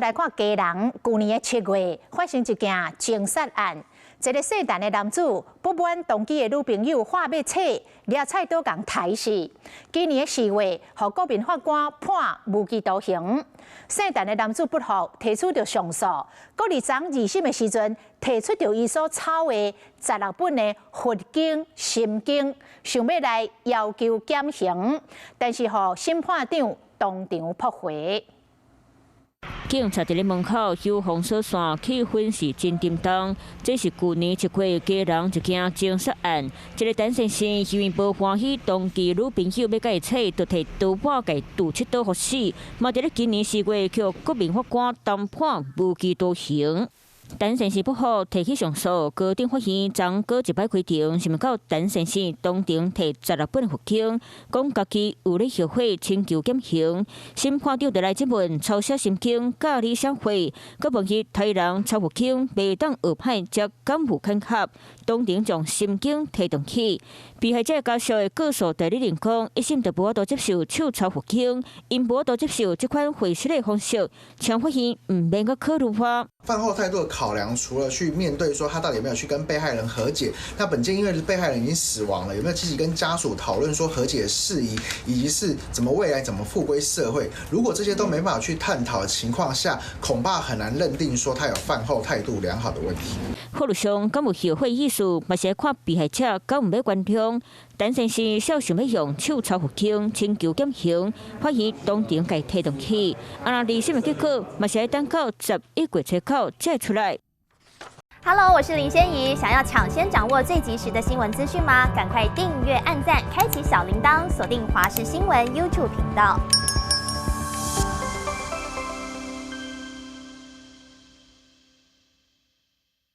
来看家人去年的7月发生一件情杀案。一个姓陈的男子不满同居的女朋友化要扯，掠菜刀共刣死。今年的4月，被国民法官判无期徒刑。姓陈的男子不服，提出着上诉。搁伫昨2审的时阵，提出着伊所抄的16本的佛经、心经，想要来要求减刑，但是审判长当场驳回。警察伫咧门口有封锁线，气氛是真沉重。这是去年1月家人一件情杀案，一个陈先生因为无欢喜同居女朋友要甲伊扯，就摕刀把甲伊钝切刀杀死。嘛伫咧今年4月，被国民法官当判无期徒刑。陈先生不服，提起上诉。高等法院昨过一摆开庭，想要到陈先生当庭摕16本佛经，讲家己有咧后悔，请求减刑。审判长就来质问抄写心经，教你社会，佮问伊台人抄佛经袂当学歹，则敢有肯合？当庭将心经提动起。被害者家属的告诉代理人讲，一审就无法度接受手抄佛经，因无法度接受这款毁尸的方式，请法院唔免佮考虑法。饭后态度的考量，除了去面对说他到底有没有去跟被害人和解，那本件因为被害人已经死亡了，有没有积极跟家属讨论说和解的事宜，以及是怎么未来怎么复归社会？如果这些都没办法去探讨的情况下，恐怕很难认定说他有饭后态度良好的问题。法律上敢有后悔意思，嘛是看被害者敢有要关注。陈先生小想要用手抄佛经，请求减刑，法院当场甲伊提动起。啊，2审的结果嘛是要等到11月初9才出来。Hello， 我是林仙怡，想要抢先掌握最及时的新闻资讯吗？赶快订阅、按赞、开启小铃铛，锁定华视新闻 YouTube 频道。